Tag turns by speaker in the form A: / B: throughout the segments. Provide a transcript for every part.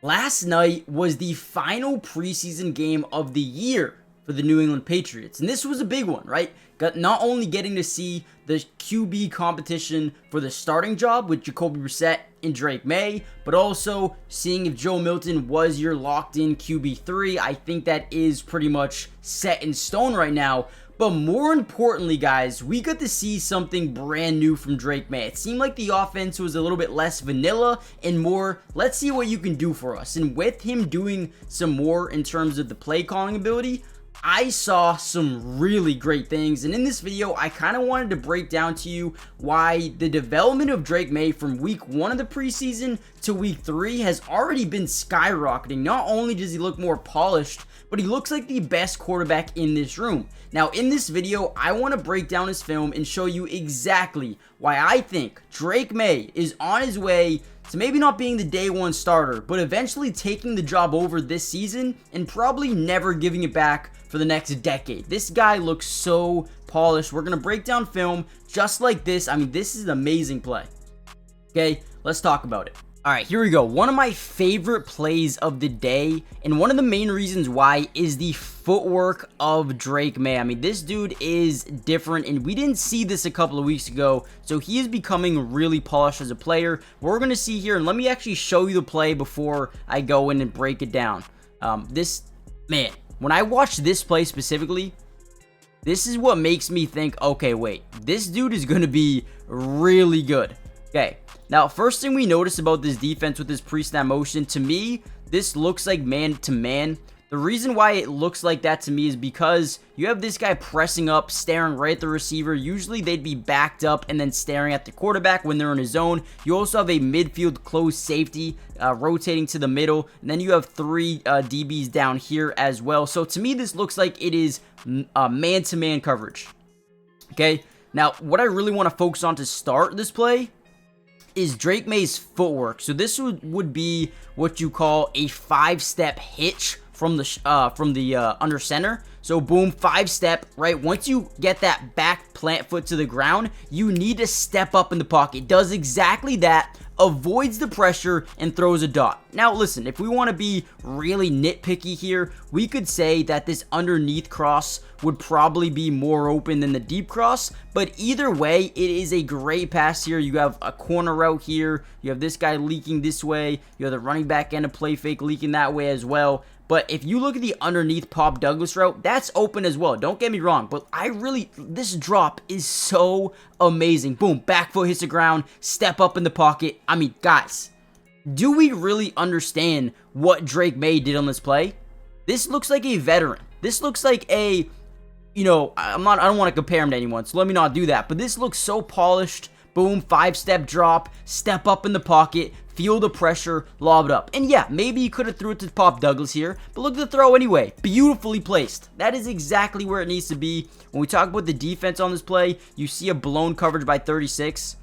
A: Last night was the final preseason game of the year for the New England Patriots, and this was a big one, right? Got not only getting to see the QB competition for the starting job with Jacoby Brissett and Drake Maye, but also seeing if Joe Milton was your locked-in QB3. I think that is pretty much set in stone right now. But more importantly, guys, we got to see something brand new from Drake Maye. It seemed like the offense was a little bit less vanilla and more, let's see what you can do for us. And with him doing some more in terms of the play calling ability, I saw some really great things, and in this video I kind of wanted to break down to you why the development of Drake Maye from week 1 of the preseason to week 3 has already been skyrocketing. Not only does he look more polished, but he looks like the best quarterback in this room. Now in this video I want to break down his film and show you exactly why I think Drake Maye is on his way to maybe not being the day one starter, but eventually taking the job over this season and probably never giving it back for the next decade. This guy looks so polished. We're going to break down film just like this. I mean, this is an amazing play. Okay, let's talk about it. All right, here we go. One of my favorite plays of the day, and one of the main reasons why, is the footwork of Drake Maye. I mean, this dude is different, and we didn't see this a couple of weeks ago, so he is becoming really polished as a player. What we're going to see here, and let me actually show you the play before I go in and break it down. Man, when I watch this play specifically, this is what makes me think, okay, wait, this dude is going to be really good. Okay. Now, first thing we notice about this defense with this pre-snap motion, to me, this looks like man-to-man. The reason why it looks like that to me is because you have this guy pressing up, staring right at the receiver. Usually, they'd be backed up and then staring at the quarterback when they're in his zone. You also have a midfield closed safety rotating to the middle, and then you have 3 DBs down here as well. So, to me, this looks like it is man-to-man coverage. Okay? Now, what I really want to focus on to start this play is Drake Maye's footwork. So this would be what you call a 5-step hitch from the under center. So boom, 5-step, right? Once you get that back plant foot to the ground, you need to step up in the pocket. Does exactly that, avoids the pressure, and throws a dot. Now listen, if we want to be really nitpicky here, we could say that this underneath cross would probably be more open than the deep cross, but either way, it is a great pass here. You have a corner route here, you have this guy leaking this way, you have the running back and a play fake leaking that way as well. But if you look at the underneath Pop Douglas route, that's open as well. Don't get me wrong, but this drop is so amazing. Boom, back foot hits the ground, step up in the pocket. I mean, guys, do we really understand what Drake Maye did on this play? This looks like a veteran. This looks like a, I don't want to compare him to anyone, so let me not do that. But this looks so polished. Boom, 5-step drop, step up in the pocket, feel the pressure, lob it up. And yeah, maybe he could have threw it to Pop Douglas here, but look at the throw anyway. Beautifully placed. That is exactly where it needs to be. When we talk about the defense on this play, you see a blown coverage by 36.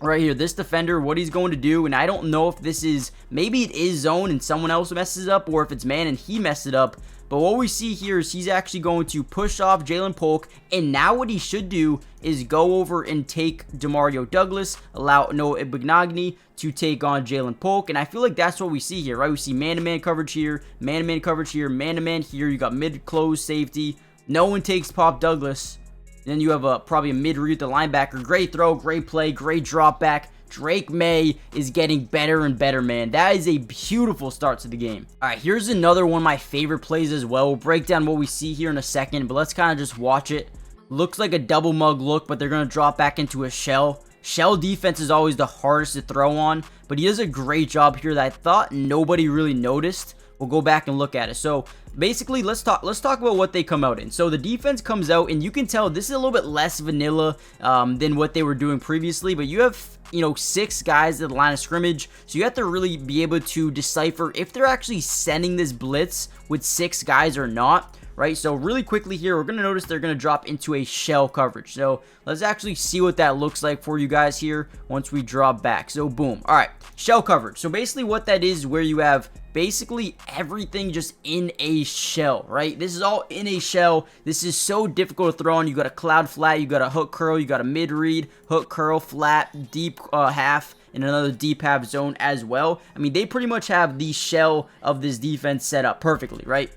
A: Right here, this defender, what he's going to do, and I don't know if this is, maybe it is zone and someone else messes up, or if it's man and he messed it up. But what we see here is he's actually going to push off Jalen Polk, and now what he should do is go over and take Demario Douglas, allow Noah Ibignagni to take on Jalen Polk, and I feel like that's what we see here, right? We see man-to-man coverage here, man-to-man coverage here, man-to-man here. You got mid-close safety. No one takes Pop Douglas. Then you have probably a mid-read the linebacker. Great throw, great play, great drop back. Drake Maye is getting better and better, man. That is a beautiful start to the game. All right, here's another one of my favorite plays as well. We'll break down what we see here in a second, but let's kind of just watch it. Looks like a double mug look, but they're going to drop back into a shell. Shell defense is always the hardest to throw on, but he does a great job here that I thought nobody really noticed. We'll go back and look at it. So basically, let's talk about what they come out in. So the defense comes out, and you can tell this is a little bit less vanilla than what they were doing previously, but you have 6 guys at the line of scrimmage, so you have to really be able to decipher if they're actually sending this blitz with 6 guys or not. Right, so really quickly here, we're going to notice they're going to drop into a shell coverage. So let's actually see what that looks like for you guys here once we drop back. So boom. All right, shell coverage. So basically what that is where you have basically everything just in a shell, right? This is all in a shell. This is so difficult to throw on. You got a cloud flat, you got a hook curl, you got a mid read, hook curl, flat, deep half, in another deep half zone as well. I mean, they pretty much have the shell of this defense set up perfectly, right?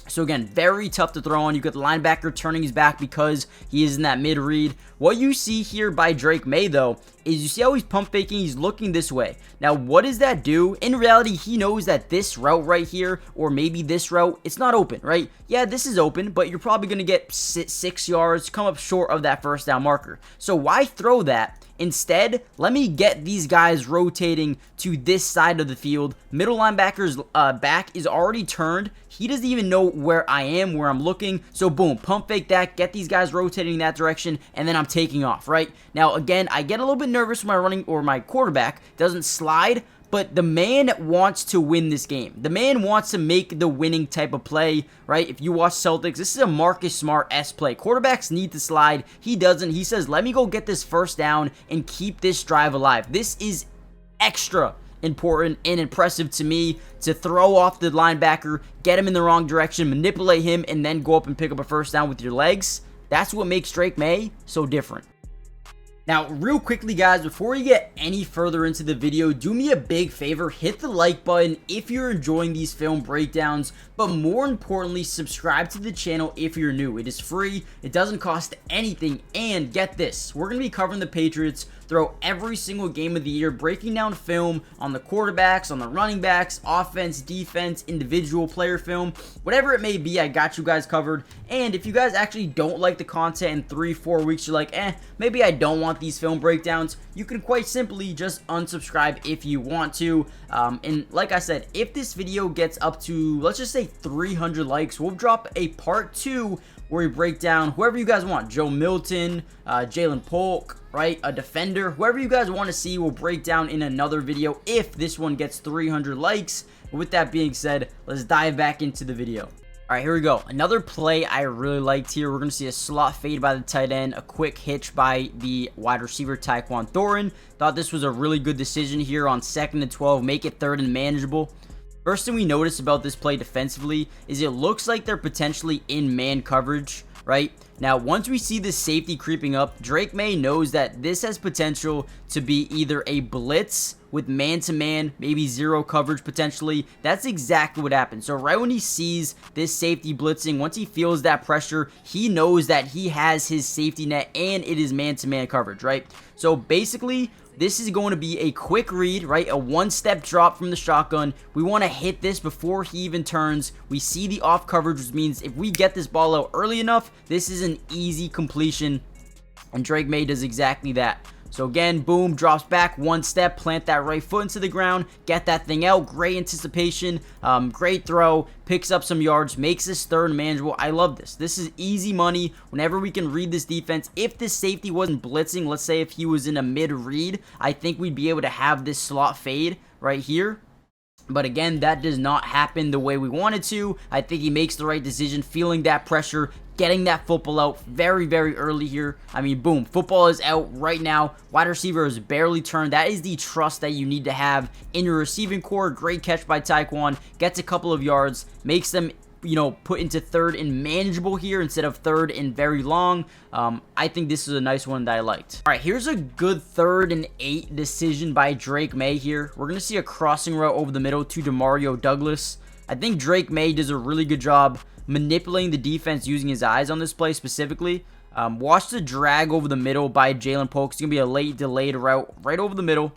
A: So again, very tough to throw on. You got the linebacker turning his back because he is in that mid read. What you see here by Drake Maye, though, is you see how he's pump faking. He's looking this way. Now, what does that do? In reality, he knows that this route right here, or maybe this route, it's not open, right? Yeah, this is open, but you're probably going to get 6 yards, come up short of that first down marker. So why throw that? Instead, let me get these guys rotating to this side of the field. Middle linebacker's back is already turned. He doesn't even know where I am, where I'm looking. So boom, pump fake that, get these guys rotating in that direction, and then I'm taking off, right? Now, again, I get a little bit nervous when my running or my quarterback doesn't slide, but the man wants to win this game. The man wants to make the winning type of play, right? If you watch Celtics, this is a Marcus Smart-esque play. Quarterbacks need to slide. He doesn't. He says, let me go get this first down and keep this drive alive. This is extra important and impressive to me, to throw off the linebacker, get him in the wrong direction, manipulate him, and then go up and pick up a first down with your legs. That's what makes Drake Maye so different. Now, real quickly, guys, before we get any further into the video, do me a big favor, hit the like button if you're enjoying these film breakdowns, but more importantly, subscribe to the channel if you're new. It is free, it doesn't cost anything, and get this, we're going to be covering the Patriots throughout every single game of the year, breaking down film on the quarterbacks, on the running backs, offense, defense, individual player film, whatever it may be. I got you guys covered. And if you guys actually don't like the content in 3-4 weeks, you're like, maybe I don't want these film breakdowns, you can quite simply just unsubscribe if you want to. And like I said, if this video gets up to, let's just say 300 likes, we'll drop a part 2 where we break down whoever you guys want. Joe Milton, Jalen Polk, right? A defender, whoever you guys want to see, we'll break down in another video if this one gets 300 likes. With that being said, let's dive back into the video. All right, here we go. Another play I really liked here. We're going to see a slot fade by the tight end, a quick hitch by the wide receiver, Tyquan Thornton. Thought this was a really good decision here on 2nd and 12, make it 3rd and manageable. First thing we notice about this play defensively is it looks like they're potentially in man coverage, right? Now, once we see this safety creeping up, Drake Maye knows that this has potential to be either a blitz with man-to-man, maybe zero coverage potentially. That's exactly what happens. So right when he sees this safety blitzing, once he feels that pressure, he knows that he has his safety net and it is man-to-man coverage, right? So basically, this is going to be a quick read, right? A one-step drop from the shotgun. We want to hit this before he even turns. We see the off coverage, which means if we get this ball out early enough, this is an easy completion. And Drake Maye does exactly that. So again, boom, drops back one step, plant that right foot into the ground, get that thing out. Great anticipation, great throw, picks up some yards, makes this 3rd and manageable. I love this. This is easy money whenever we can read this defense. If this safety wasn't blitzing, let's say if he was in a mid-read, I think we'd be able to have this slot fade right here. But again, that does not happen the way we wanted to. I think he makes the right decision, feeling that pressure, getting that football out very, very early here. I mean, boom, football is out right now. Wide receiver is barely turned. That is the trust that you need to have in your receiving core. Great catch by Tyquan. Gets a couple of yards, makes them, you know, put into 3rd and manageable here instead of 3rd and very long. I think this is a nice one that I liked. All right, here's a good 3rd and 8 decision by Drake Maye here. We're going to see a crossing route over the middle to Demario Douglas. I think Drake Maye does a really good job manipulating the defense using his eyes on this play specifically. Watch the drag over the middle by Jalen Polk. It's going to be a late delayed route right over the middle.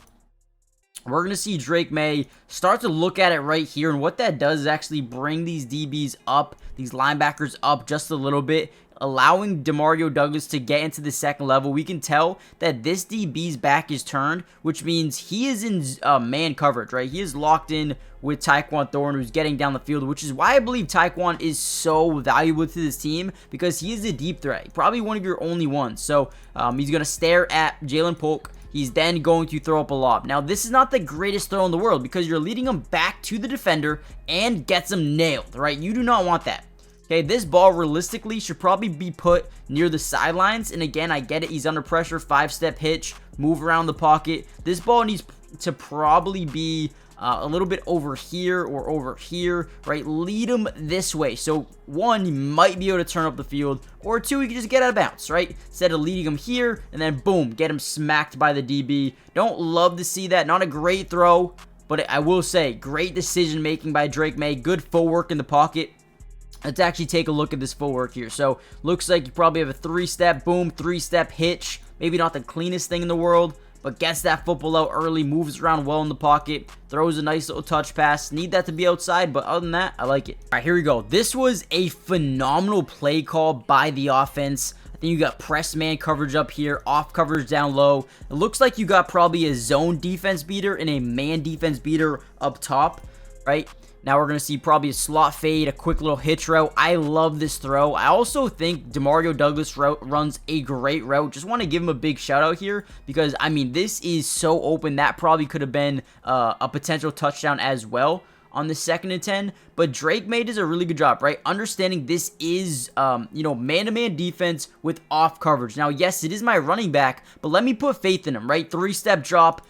A: We're going to see Drake Maye start to look at it right here, and what that does is actually bring these DBs up, these linebackers up just a little bit, allowing Demario Douglas to get into the 2nd level. We can tell that this DB's back is turned, which means he is in man coverage, right? He is locked in with Tyquan Thornton, who's getting down the field, which is why I believe Tyquan is so valuable to this team, because he is a deep threat, probably one of your only ones. So he's going to stare at Jalen Polk. He's then going to throw up a lob. Now, this is not the greatest throw in the world because you're leading him back to the defender and gets him nailed, right? You do not want that. Okay, this ball realistically should probably be put near the sidelines. And again, I get it. He's under pressure, 5-step hitch, move around the pocket. This ball needs to probably be a little bit over here or over here, right? Lead him this way. So 1, he might be able to turn up the field, or 2, he can just get out of bounds, right? Instead of leading him here and then boom, get him smacked by the DB. Don't love to see that. Not a great throw, but I will say great decision making by Drake Maye. Good footwork in the pocket. Let's actually take a look at this footwork here. So looks like you probably have a 3-step, boom, 3-step hitch. Maybe not the cleanest thing in the world, but gets that football out early, moves around well in the pocket, throws a nice little touch pass. Need that to be outside, but other than that, I like it. All right, here we go. This was a phenomenal play call by the offense. I think you got press man coverage up here, off coverage down low. It looks like you got probably a zone defense beater and a man defense beater up top, right? Now we're going to see probably a slot fade, a quick little hitch route. I love this throw. I also think Demario Douglas runs a great route. Just want to give him a big shout out here because, I mean, this is so open. That probably could have been a potential touchdown as well on the 2nd and 10. But Drake Maye does a really good job, right? Understanding this is, man-to-man defense with off coverage. Now, yes, it is my running back, but let me put faith in him, right? 3-step drop.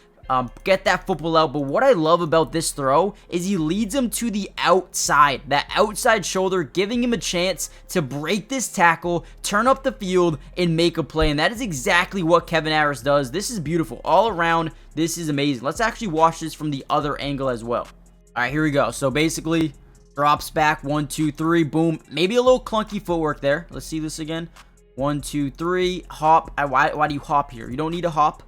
A: Get that football out. But what I love about this throw is he leads him to the outside, that outside shoulder, giving him a chance to break this tackle, turn up the field, and make a play. And that is exactly what Kevin Harris does. This is beautiful. All around, this is amazing. Let's actually watch this from the other angle as well. All right, here we go. So basically, drops back, 1, 2, 3, boom. Maybe a little clunky footwork there. Let's see this again. 1, 2, 3, hop. Why do you hop here? You don't need to hop.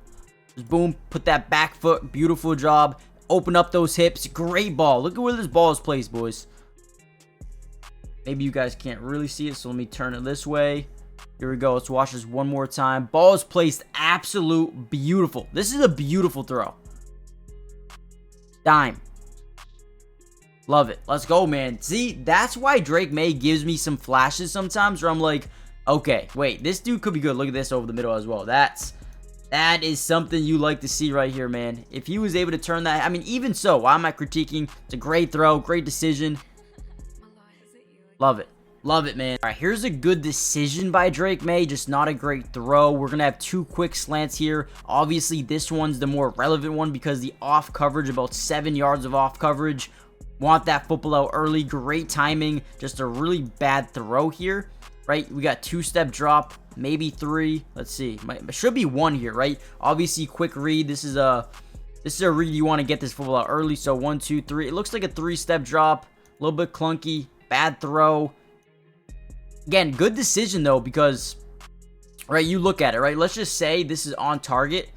A: Boom, put that back foot, beautiful job, open up those hips, great ball. Look at where this ball is placed, boys. Maybe you guys can't really see it, so let me turn it this way. Here we go, let's watch this one more time. Ball is placed, absolute beautiful. This is a beautiful throw. Dime. Love it. Let's go, man. See, that's why Drake Maye gives me some flashes sometimes where I'm like, okay, wait, this dude could be good. Look at this over the middle as well. That is something you like to see right here, man. If he was able to turn that, I mean, even so, why am I critiquing? It's a great throw, great decision. Love it. Love it, man. All right, here's a good decision by Drake Maye, just not a great throw. We're going to have 2 quick slants here. Obviously, this one's the more relevant one because the off coverage, about 7 yards of off coverage. Want that football out early. Great timing. Just a really bad throw here, right? We got 2-step drop. Maybe 3. Let's see. It should be 1 here, right? Obviously, quick read. This is a read you want to get this football out early. So 1, 2, 3. It looks like a 3-step drop. A little bit clunky. Bad throw. Again, good decision though because, right? You look at it, right? Let's just say this is on target.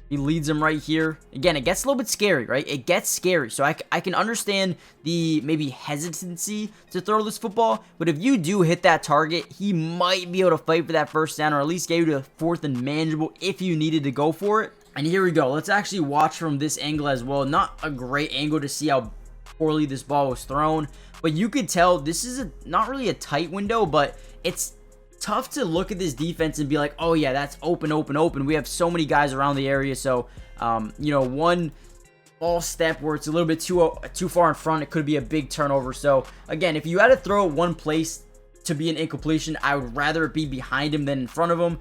A: He leads him right here. Again, it gets a little bit scary, right? It gets scary. So I can understand the maybe hesitancy to throw this football. But if you do hit that target, he might be able to fight for that first down or at least get you to 4th and manageable if you needed to go for it. And here we go. Let's actually watch from this angle as well. Not a great angle to see how poorly this ball was thrown. But you could tell this is not really a tight window, but it's tough to look at this defense and be like, oh yeah, that's open, open, open. We have so many guys around the area, so one ball step where it's a little bit too far in front, it could be a big turnover. So again, if you had to throw it one place to be an incompletion, I would rather it be behind him than in front of him.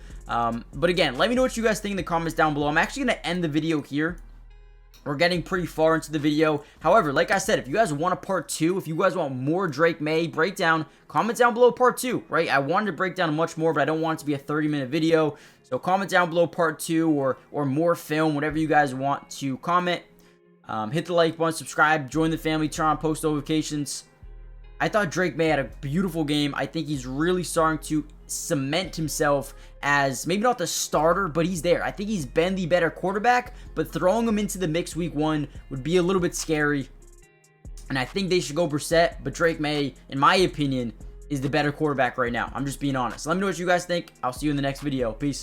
A: But again, let me know what you guys think in the comments down below. I'm actually going to end the video here. We're getting pretty far into the video. However, like I said, if you guys want a part 2, if you guys want more Drake Maye breakdown, comment down below part 2, right? I wanted to break down much more, but I don't want it to be a 30-minute video. So comment down below part 2 or more film, whatever you guys want to comment. Hit the like button, subscribe, join the family, turn on post notifications. I thought Drake Maye had a beautiful game. I think he's really starting to cement himself as maybe not the starter, but he's there. I think he's been the better quarterback, but throwing him into the mix week 1 would be a little bit scary. And I think they should go Brissett, but Drake Maye, in my opinion, is the better quarterback right now. I'm just being honest. Let me know what you guys think. I'll see you in the next video. Peace.